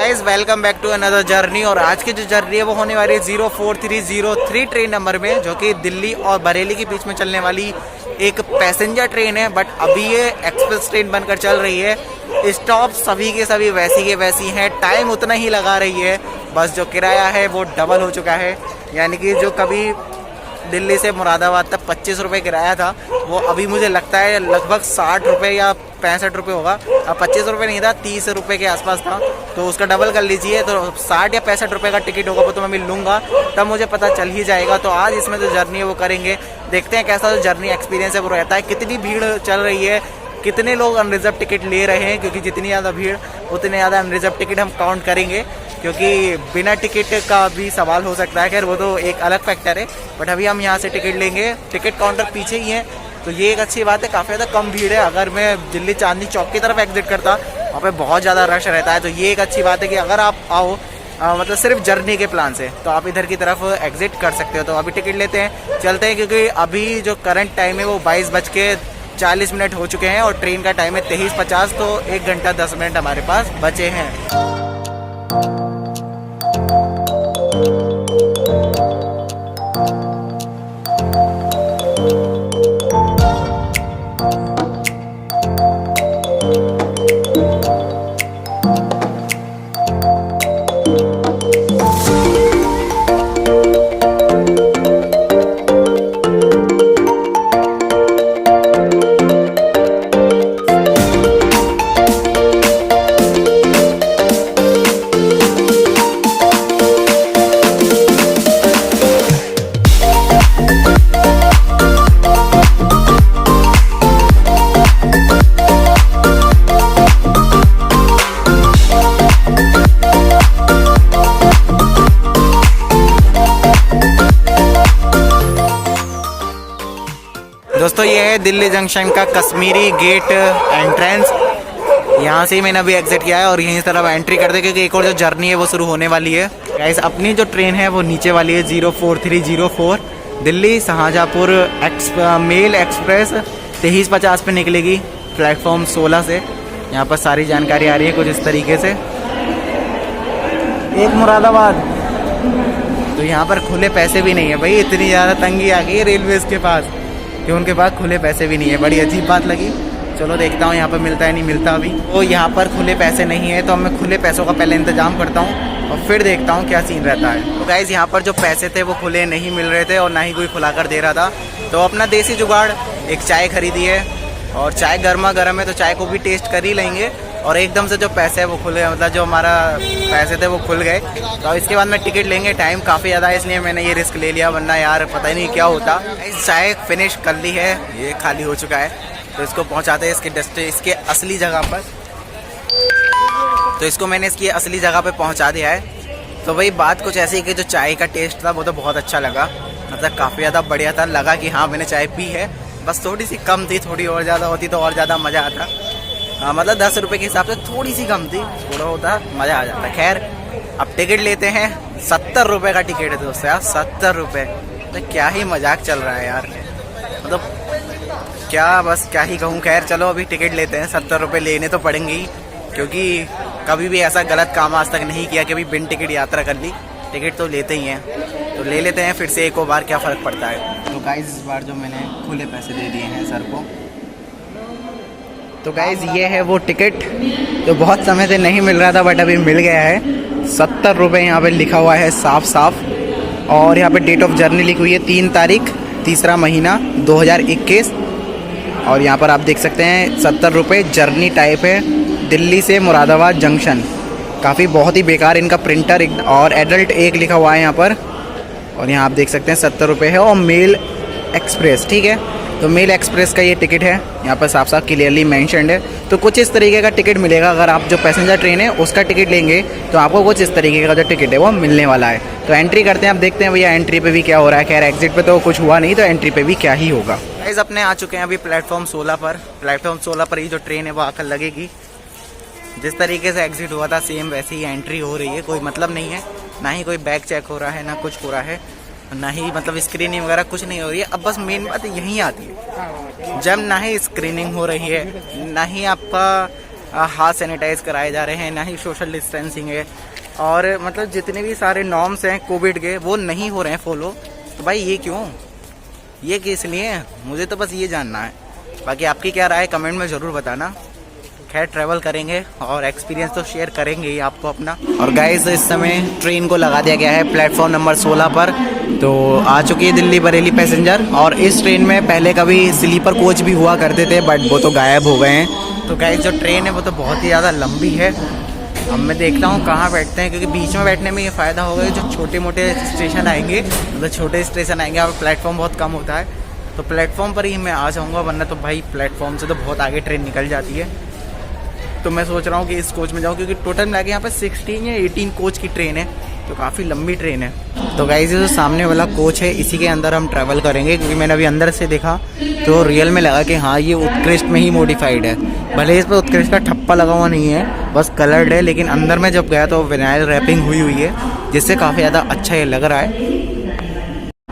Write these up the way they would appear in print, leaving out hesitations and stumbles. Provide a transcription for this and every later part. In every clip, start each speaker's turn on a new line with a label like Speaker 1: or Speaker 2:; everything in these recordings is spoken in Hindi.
Speaker 1: Guys welcome back to another journey. और आज की जो जर्नी है वो होने वाली है 04303 ट्रेन नंबर में, जो कि दिल्ली और बरेली के बीच में चलने वाली एक पैसेंजर ट्रेन है। बट अभी ये एक्सप्रेस ट्रेन बनकर चल रही है। स्टॉप सभी के सभी वैसी के वैसी हैं, टाइम उतना ही लगा रही है, बस जो किराया है वो डबल हो चुका है। यानी कि जो कभी दिल्ली से मुरादाबाद तक 25 रुपये किराया था, वो अभी मुझे लगता है लगभग 60 रुपये या 65 रुपये होगा। अब 25 रुपये नहीं था, 30 रुपये के आसपास था, तो उसका डबल कर लीजिए, तो 60 या 65 रुपये का टिकट होगा। वो तो मैं लूँगा, तब मुझे पता चल ही जाएगा। तो आज इसमें जो जर्नी है वो करेंगे, देखते हैं कैसा जो जर्नी एक्सपीरियंस है वो रहता है, कितनी भीड़ चल रही है, कितने लोग अनरिजर्व टिकट ले रहे हैं, क्योंकि जितनी ज़्यादा भीड़ उतने ज़्यादा अनरिजर्व टिकट हम काउंट करेंगे, क्योंकि बिना टिकट का भी सवाल हो सकता है। खैर वो तो एक अलग फैक्टर है, बट अभी हम यहाँ से टिकट लेंगे। टिकट काउंटर पीछे ही है, तो ये एक अच्छी बात है, काफ़ी ज़्यादा कम भीड़ है। अगर मैं दिल्ली चांदनी चौक की तरफ एग्जिट करता, वहाँ पे बहुत ज़्यादा रश रहता है। तो ये एक अच्छी बात है कि अगर आप आओ मतलब सिर्फ जर्नी के प्लान से, तो आप इधर की तरफ एग्जिट कर सकते हो। तो अभी टिकट लेते हैं, चलते हैं, क्योंकि अभी जो करंट टाइम है वो 22:40 हो चुके हैं और ट्रेन का टाइम है 23:50, तो 1 घंटा 10 मिनट हमारे पास बचे हैं। दोस्तों ये है दिल्ली जंक्शन का कश्मीरी गेट एंट्रेंस। यहाँ से ही मैंने अभी एग्जिट किया है और यहीं तरफ एंट्री कर दे, क्योंकि एक और जो जर्नी है वो शुरू होने वाली है। गाइस अपनी जो ट्रेन है वो नीचे वाली है 04304 दिल्ली शाहजहाँपुर मेल एक्सप्रेस 23:50 पे निकलेगी प्लेटफॉर्म 16 से। यहाँ पर सारी जानकारी आ रही है कुछ इस तरीके से। एक मुरादाबाद, तो यहाँ पर खुले पैसे भी नहीं है भाई, इतनी ज़्यादा तंगी आ गई है रेलवेज़ के पास कि उनके पास खुले पैसे भी नहीं है। बड़ी अजीब बात लगी। चलो देखता हूँ यहाँ पर मिलता है नहीं मिलता। अभी तो यहाँ पर खुले पैसे नहीं है, तो मैं खुले पैसों का पहले इंतजाम करता हूँ और फिर देखता हूँ क्या सीन रहता है। तो गाइस यहाँ पर जो पैसे थे वो खुले नहीं मिल रहे थे और ना ही कोई खुला कर दे रहा था, तो अपना देसी जुगाड़ एक चाय खरीदी है, और चाय गर्मा गर्म है तो चाय को भी टेस्ट कर ही लेंगे। और एकदम से जो पैसे है वो खुले, मतलब जो हमारा पैसे थे वो खुल गए। तो इसके बाद में टिकट लेंगे। टाइम काफ़ी ज़्यादा है, इसलिए मैंने ये रिस्क ले लिया, वरना यार पता ही नहीं क्या होता। चाय फिनिश कर ली है, ये खाली हो चुका है, तो इसको पहुंचाते हैं इसके असली जगह पर। तो इसको मैंने इसकी असली जगह पे पहुंचा दिया है। तो वही बात कुछ ऐसी कि जो चाय का टेस्ट था वो तो बहुत अच्छा लगा, मतलब काफ़ी ज़्यादा बढ़िया था। लगा कि हाँ मैंने चाय पी है, बस थोड़ी सी कम थी, थोड़ी और ज़्यादा होती तो और ज़्यादा मज़ा आता। मतलब 10 रुपये के हिसाब से थोड़ी सी कम थी, थोड़ा होता मज़ा आ जाता। खैर अब टिकट लेते हैं। 70 रुपये का टिकट है दोस्तों यार, 70 रुपये। तो क्या ही मजाक चल रहा है यार, मतलब क्या, बस क्या ही कहूँ। खैर चलो अभी टिकट लेते हैं। 70 रुपये लेने तो पड़ेंगे ही, क्योंकि कभी भी ऐसा गलत काम आज तक नहीं किया कि अभी बिन टिकट यात्रा कर ली। टिकट तो लेते ही हैं, तो ले लेते हैं फिर से एक और बार, क्या फ़र्क पड़ता है। तो गाइस इस बार जो मैंने खुले पैसे दे दिए हैं सर को। तो गाइस ये है वो टिकट, तो बहुत समय से नहीं मिल रहा था बट अभी मिल गया है। 70 रुपये यहाँ पे लिखा हुआ है साफ साफ, और यहाँ पे डेट ऑफ जर्नी लिखी हुई है 3 तारीख 3रा महीना 2021। और यहाँ पर आप देख सकते हैं 70 रुपये जर्नी टाइप है, दिल्ली से मुरादाबाद जंक्शन। काफ़ी बहुत ही बेकार इनका प्रिंटर, और एडल्ट 1 लिखा हुआ है यहाँ पर। और यहाँ आप देख सकते हैं 70 रुपये है, और मेल एक्सप्रेस, ठीक है। तो मेल एक्सप्रेस का ये टिकट है, यहाँ पर साफ साफ क्लियरली मेंशन्ड है। तो कुछ इस तरीके का टिकट मिलेगा। अगर आप जो पैसेंजर ट्रेन है उसका टिकट लेंगे तो आपको कुछ इस तरीके का जो टिकट है वो मिलने वाला है। तो एंट्री करते हैं, अब देखते हैं भैया एंट्री पे भी क्या हो रहा है। खैर एग्जिट पे तो कुछ हुआ नहीं, तो एंट्री पे भी क्या ही होगा। गाइस अपने आ चुके हैं अभी प्लेटफॉर्म 16 पर। प्लेटफॉर्म 16 पर ही जो ट्रेन है वो आकर लगेगी। जिस तरीके से एग्जिट हुआ था सेम वैसे ही एंट्री हो रही है। कोई मतलब नहीं है, ना ही कोई बैग चेक हो रहा है, ना कुछ हो रहा है, ना ही मतलब स्क्रीनिंग वगैरह कुछ नहीं हो रही है। अब बस मेन बात यहीं आती है, जब ना ही स्क्रीनिंग हो रही है, ना ही आपका हाथ सैनिटाइज कराए जा रहे हैं, ना ही सोशल डिस्टेंसिंग है। और मतलब जितने भी सारे नॉर्म्स हैं कोविड के वो नहीं हो रहे हैं फॉलो। तो भाई ये क्यों, ये किस लिए, मुझे तो बस ये जानना है। बाकी आपकी क्या राय है कमेंट में ज़रूर बताना। खैर ट्रैवल करेंगे और एक्सपीरियंस तो शेयर करेंगे ही आपको अपना। और गाइस इस समय ट्रेन को लगा दिया गया है प्लेटफॉर्म नंबर 16 पर। तो आ चुकी है दिल्ली बरेली पैसेंजर। और इस ट्रेन में पहले कभी स्लीपर कोच भी हुआ करते थे बट वो तो गायब हो गए हैं। तो गाइस जो ट्रेन है वो तो बहुत ही ज़्यादा लंबी है। अब मैं देखता हूँ कहाँ बैठते हैं, क्योंकि बीच में बैठने में ये फ़ायदा होगा जो छोटे मोटे स्टेशन आएंगे, मतलब छोटे स्टेशन आएंगे और प्लेटफॉर्म बहुत कम होता है, तो प्लेटफॉर्म पर ही मैं आ जाऊँगा। वरना तो भाई प्लेटफॉर्म से तो बहुत आगे ट्रेन निकल जाती है। तो मैं सोच रहा हूँ कि इस कोच में जाऊँ, क्योंकि टोटल मिला के यहाँ पर 16 या 18 कोच की ट्रेन है, तो काफ़ी लंबी ट्रेन है। तो गाइस ये जो सामने वाला कोच है इसी के अंदर हम ट्रैवल करेंगे, क्योंकि मैंने अभी अंदर से देखा तो रियल में लगा कि हाँ ये उत्कृष्ट में ही मॉडिफाइड है। भले इस पर उत्कृष्ट का ठप्पा लगा हुआ नहीं है, बस कलर्ड है, लेकिन अंदर में जब गया तो विनाइल रैपिंग हुई है, जिससे काफ़ी ज़्यादा अच्छा ये लग रहा है।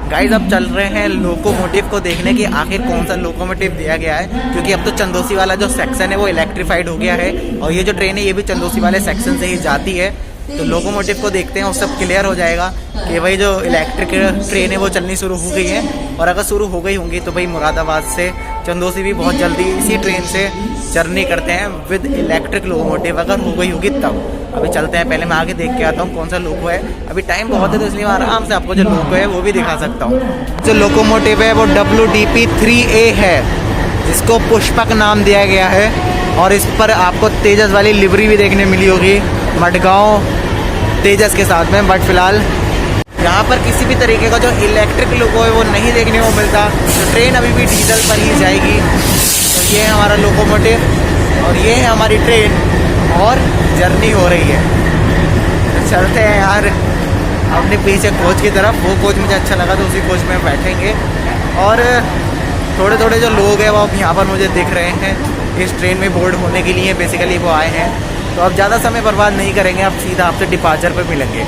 Speaker 1: गाइस अब चल रहे हैं लोकोमोटिव को देखने कि आखिर कौन सा लोकोमोटिव दिया गया है, क्योंकि अब तो चंदोसी वाला जो सेक्शन है वो इलेक्ट्रीफाइड हो गया है और ये जो ट्रेन है ये भी चंदोसी वाले सेक्शन से ही जाती है। तो लोकोमोटिव को देखते हैं और सब क्लियर हो जाएगा कि भाई जो इलेक्ट्रिक ट्रेन है वो चलनी शुरू हो गई है। और अगर शुरू हो गई होंगी तो भाई मुरादाबाद से चंदोसी भी बहुत जल्दी इसी ट्रेन से जर्नी करते हैं विद इलेक्ट्रिक लोकोमोटिव, अगर हो गई होगी तब। अभी चलते हैं, पहले मैं आगे देख के आता हूँ कौन सा लोको है। अभी टाइम बहुत है तो इसलिए आराम से आपको जो लोको है वो भी दिखा सकता हूँ। जो लोकोमोटिव है वो WDP 3A है, जिसको पुष्पक नाम दिया गया है। और इस पर आपको तेजस वाली लिवरी भी देखने मिली होगी, मडगांव तेजस के साथ में। बट फिलहाल यहाँ पर किसी भी तरीके का जो इलेक्ट्रिक लोको है वो नहीं देखने को मिलता, तो ट्रेन अभी भी डीजल पर ही जाएगी। तो ये है हमारा लोकोमोटिव और ये है हमारी ट्रेन और जर्नी हो रही है। तो चलते हैं यार अपने पीछे कोच की तरफ। वो कोच मुझे अच्छा लगा तो उसी कोच में बैठेंगे। और थोड़े थोड़े जो लोग हैं वो अब यहाँ पर मुझे दिख रहे हैं इस ट्रेन में बोर्ड होने के लिए, बेसिकली वो आए हैं। तो अब ज़्यादा समय बर्बाद नहीं करेंगे, अब सीधा आपसे डिपार्चर पर मिलेंगे।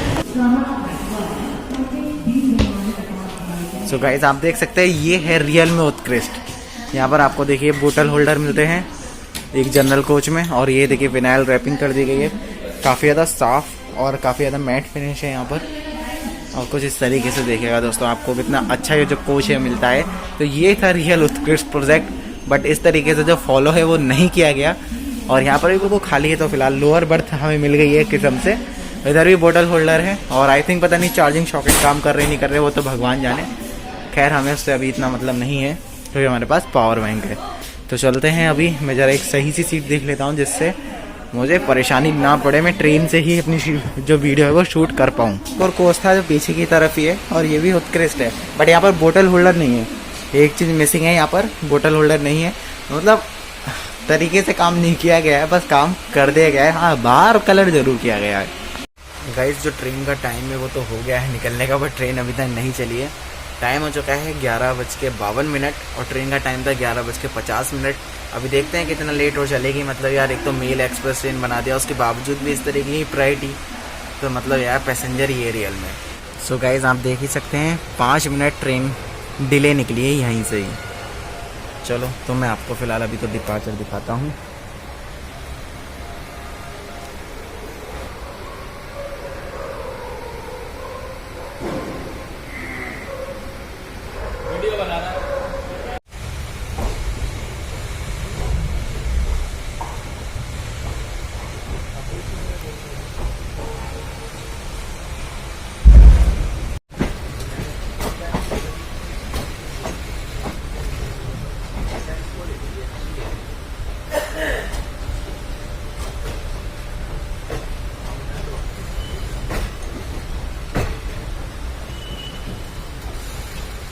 Speaker 1: सो गाइस आप देख सकते हैं ये है रियल में उत्कृष्ट। यहाँ पर आपको देखिए बोतल होल्डर मिलते हैं एक जनरल कोच में, और ये देखिए विनाइल रैपिंग कर दी गई है, काफ़ी ज़्यादा साफ़ और काफ़ी ज़्यादा मैट फिनिश है यहाँ पर। और कुछ इस तरीके से देखिएगा दोस्तों आपको कितना अच्छा ये जो कोच है मिलता है। तो ये था रियल उत्कृष्ट प्रोजेक्ट, बट इस तरीके से जो फॉलो है वो नहीं किया गया। और यहाँ पर भी बिल्कुल खाली है, तो फिलहाल लोअर बर्थ हमें मिल गई है किस्म से। इधर भी बोतल होल्डर है और आई थिंक पता नहीं चार्जिंग सॉकेट काम कर रहे नहीं कर रहे, वो तो भगवान जाने। खैर हमें उससे अभी इतना मतलब नहीं है क्योंकि हमारे पास पावर बैंक है। तो चलते हैं, अभी मैं ज़रा एक सही सी सीट देख लेता हूँ जिससे मुझे परेशानी ना पड़े, मैं ट्रेन से ही अपनी जो वीडियो है वो शूट कर पाऊँ। और कोच था जो पीछे की तरफ ही है और ये भी उत्कृष्ट है, बट यहाँ पर बोतल होल्डर नहीं है। एक चीज़ मिसिंग है, यहाँ पर बोतल होल्डर नहीं है, मतलब तरीके से काम नहीं किया गया है, बस काम कर दिया गया है। हाँ बाहर कलर जरूर किया गया है। गाइस जो ट्रेन का टाइम है वो तो हो गया है निकलने का, बट ट्रेन अभी तक नहीं चली है। टाइम हो चुका है 11:52 और ट्रेन का टाइम था 11:50। अभी देखते हैं कितना लेट हो चलेगी। मतलब यार एक तो मेल एक्सप्रेस ट्रेन बना दिया, उसके बावजूद भी इस तरीके की प्रायोरिटी, तो मतलब यार पैसेंजर ही है रियल में। सो गाइस आप देख ही सकते हैं 5 मिनट ट्रेन डिले निकली है यहीं से ही। चलो तो मैं आपको फ़िलहाल अभी तो डिपार्चर दिखाता हूँ। वीडियो बना रहा है।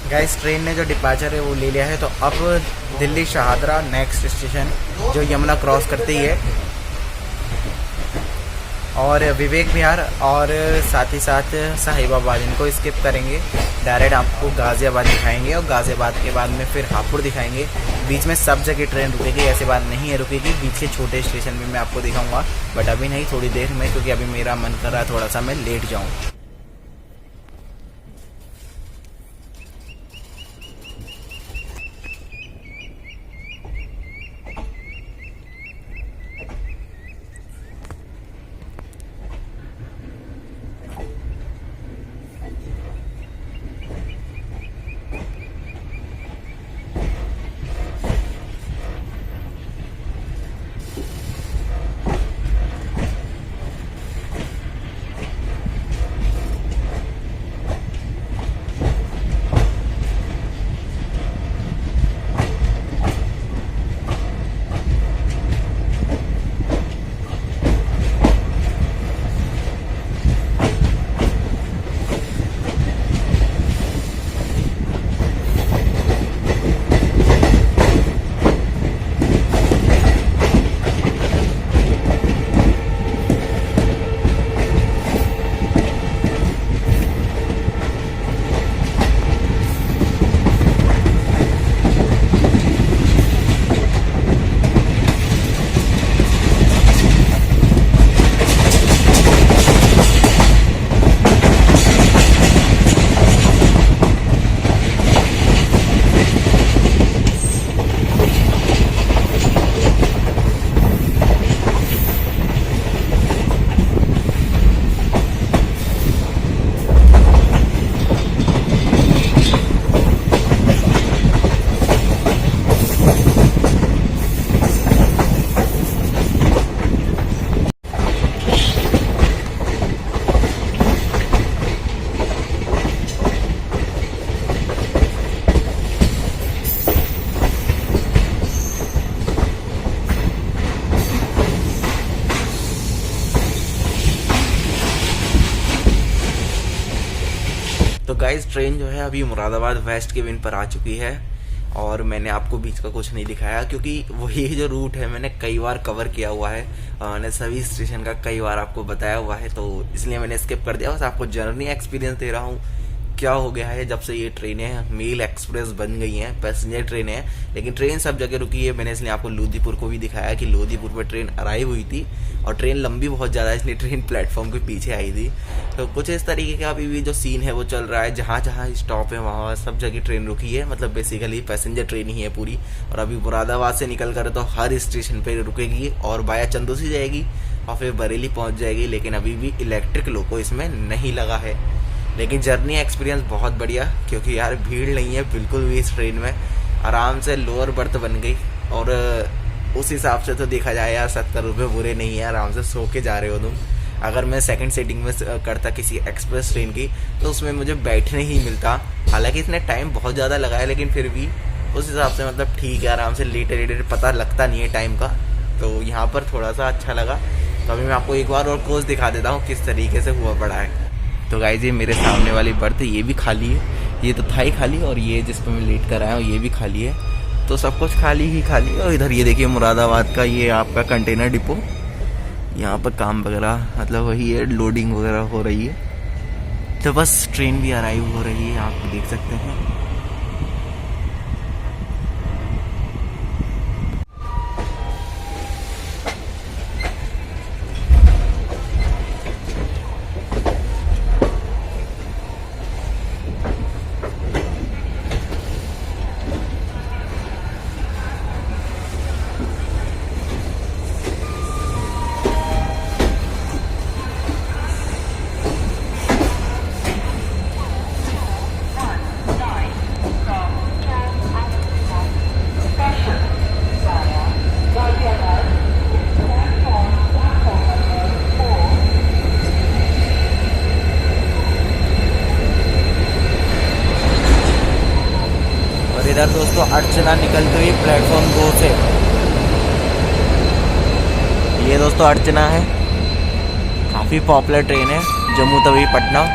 Speaker 1: गाइस ट्रेन ने जो डिपार्चर है वो ले लिया है, तो अब दिल्ली शहादरा नेक्स्ट स्टेशन जो यमुना क्रॉस करती है, और विवेक विहार और साथ ही साथ साहिबाबाद, इनको स्किप करेंगे। डायरेक्ट आपको गाज़ियाबाद दिखाएंगे और गाज़ियाबाद के बाद में फिर हापुड़ दिखाएंगे। बीच में सब जगह ट्रेन रुकेगी, ऐसी बात नहीं है रुकेगी, बीच के छोटे स्टेशन भी मैं आपको दिखाऊंगा, बट अभी नहीं, थोड़ी देर में, क्योंकि अभी मेरा मन कर रहा है थोड़ा सा मैं लेट जाऊँ।
Speaker 2: तो गाइस ट्रेन जो है अभी मुरादाबाद वेस्ट के विन पर आ चुकी है और मैंने आपको बीच का कुछ नहीं दिखाया क्योंकि वही जो रूट है मैंने कई बार कवर किया हुआ है और मैंने सभी स्टेशन का कई बार आपको बताया हुआ है, तो इसलिए मैंने स्किप कर दिया। बस आपको जर्नी एक्सपीरियंस दे रहा हूँ क्या हो गया है जब से ये ट्रेनें मेल एक्सप्रेस बन गई हैं, पैसेंजर ट्रेनें हैं, लेकिन ट्रेन सब जगह रुकी है। मैंने इसलिए आपको लोधीपुर को भी दिखाया कि लोधीपुर पर ट्रेन अराइव हुई थी और ट्रेन लंबी बहुत ज़्यादा है इसलिए ट्रेन प्लेटफॉर्म के पीछे आई थी। तो कुछ इस तरीके का अभी भी जो सीन है वो चल रहा है, जहाँ जहाँ स्टॉप है वहाँ सब जगह ट्रेन रुकी है, मतलब बेसिकली पैसेंजर ट्रेन ही है पूरी। और अभी मुरादाबाद से निकल कर तो हर स्टेशन पर रुकेगी और बाया चंदौसी जाएगी और फिर बरेली पहुँच जाएगी, लेकिन अभी भी इलेक्ट्रिक लोको इसमें नहीं लगा है। लेकिन जर्नी एक्सपीरियंस बहुत बढ़िया क्योंकि यार भीड़ नहीं है बिल्कुल भी इस ट्रेन में, आराम से लोअर बर्थ बन गई और उस हिसाब से तो देखा जाए यार 70 रुपये बुरे नहीं है, आराम से सो के जा रहे हो तुम। अगर मैं सेकंड सीटिंग में करता किसी एक्सप्रेस ट्रेन की तो उसमें मुझे बैठने ही मिलता, हालांकि इसने टाइम बहुत ज़्यादा लगाया लेकिन फिर भी उस हिसाब से मतलब ठीक है, आराम से लेटे लेटे पता लगता नहीं है टाइम का, तो यहाँ पर थोड़ा सा अच्छा लगा। तो अभी मैं आपको एक बार और कोच दिखा देता हूँ किस तरीके से हुआ पड़ा है। तो गाइस ये मेरे सामने वाली बर्थ ये भी खाली है, ये तो था ही खाली, और ये जिस पर मैं लेट कर आया हूँ ये भी खाली है, तो सब कुछ खाली ही खाली है। और इधर ये देखिए मुरादाबाद का ये आपका कंटेनर डिपो, यहाँ पर काम वगैरह मतलब वही है, लोडिंग वगैरह हो रही है। तो बस ट्रेन भी अराइव हो रही है, आप देख सकते हैं। इधर दोस्तों अर्चना निकलती हुई प्लेटफॉर्म 2 से, ये दोस्तों अर्चना है, काफ़ी पॉपुलर ट्रेन है जम्मू तवी पटना।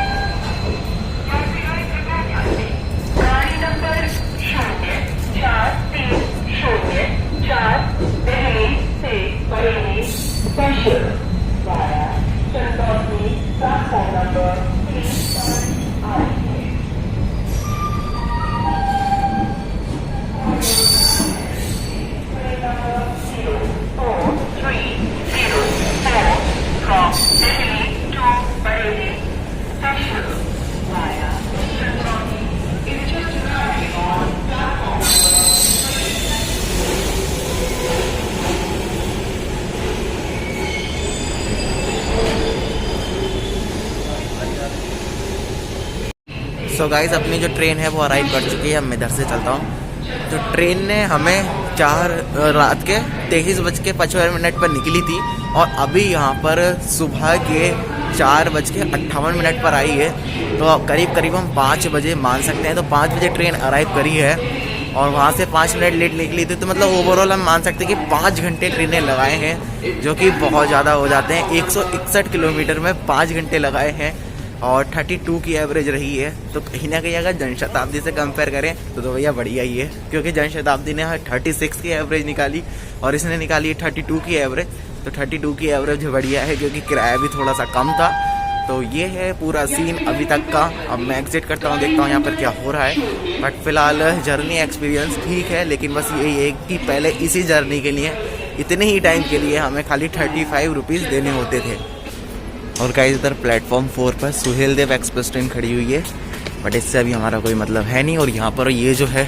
Speaker 2: सो गाइस अपनी जो ट्रेन है वो अराइव कर चुकी है, अब मैं इधर से चलता हूँ। तो ट्रेन ने हमें रात के 23:55 पर निकली थी और अभी यहाँ पर सुबह के 4:58 पर आई है, तो करीब करीब हम 5 बजे मान सकते हैं। तो 5 बजे ट्रेन अराइव करी है और वहाँ से 5 मिनट लेट निकली थी, तो मतलब ओवरऑल हम मान सकते हैं कि 5 घंटे ट्रेनें लगाए हैं, जो कि बहुत ज़्यादा हो जाते हैं। 161 किलोमीटर में 5 घंटे लगाए हैं और 32 की एवरेज रही है। तो कहीं ना कहीं अगर जनशताब्दी से कंपेयर करें तो भैया बढ़िया ही है, क्योंकि जनशताब्दी ने 36 की एवरेज निकाली और इसने निकाली है 32 की एवरेज। तो 32 की एवरेज बढ़िया है क्योंकि किराया भी थोड़ा सा कम था। तो ये है पूरा सीन अभी तक का। अब मैं एग्जिट करता हूँ, देखता हूँ यहाँ पर क्या हो रहा है। बट फिलहाल जर्नी एक्सपीरियंस ठीक है, लेकिन बस यही है कि पहले इसी जर्नी के लिए इतने ही टाइम के लिए हमें खाली 35 रुपीज़ देने होते थे। और गाइस इधर प्लेटफॉर्म 4 पर सुहेल देव एक्सप्रेस ट्रेन खड़ी हुई है, बट इससे अभी हमारा कोई मतलब है नहीं। और यहाँ पर ये जो है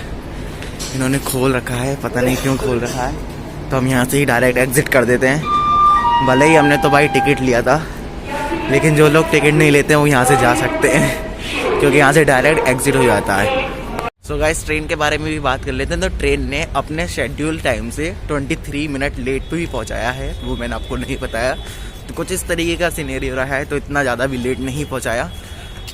Speaker 2: इन्होंने खोल रखा है, पता नहीं क्यों खोल रखा है, तो हम यहाँ से ही डायरेक्ट एग्जिट कर देते हैं। भले ही हमने तो भाई टिकट लिया था, लेकिन जो लोग टिकट नहीं लेते हैं वो यहाँ से जा सकते हैं, क्योंकि यहाँ से डायरेक्ट एग्जिट हो जाता है। सो गाइस ट्रेन के बारे में भी बात कर लेते हैं। तो ट्रेन ने अपने शेड्यूल टाइम से 23 मिनट लेट भी पहुँचाया है, वो मैंने आपको नहीं बताया। तो कुछ इस तरीके का सिनेरियो रहा है, तो इतना ज़्यादा भी लेट नहीं पहुँचाया।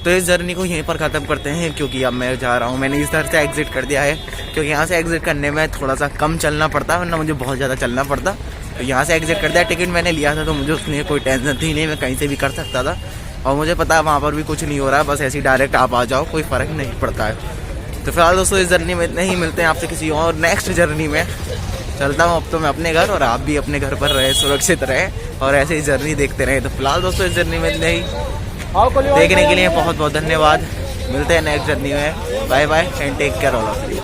Speaker 2: तो इस जर्नी को यहीं पर ख़त्म करते हैं, क्योंकि अब मैं जा रहा हूँ। मैंने इस तरह से एग्जिट कर दिया है, क्योंकि यहाँ से एग्जिट करने में थोड़ा सा कम चलना पड़ता, वरना मुझे बहुत ज़्यादा चलना पड़ता। तो यहाँ से एग्जिट कर दिया। टिकट मैंने लिया था तो मुझे उसमें कोई टेंशन थी नहीं, मैं कहीं से भी कर सकता था। और मुझे पता है वहाँ पर भी कुछ नहीं हो रहा है, बस ऐसे ही डायरेक्ट आप आ जाओ, कोई फ़र्क नहीं पड़ता है। तो फिलहाल दोस्तों इस जर्नी में इतने ही, मिलते हैं आपसे किसी और नेक्स्ट जर्नी में। चलता हूँ अब तो मैं अपने घर, और आप भी अपने घर पर रहे, सुरक्षित रहे और ऐसे ही जर्नी देखते रहे। तो फिलहाल दोस्तों इस जर्नी में इतने ही, देखने के लिए बहुत बहुत धन्यवाद। मिलते हैं नेक्स्ट जर्नी में। Bye bye and take care all of you.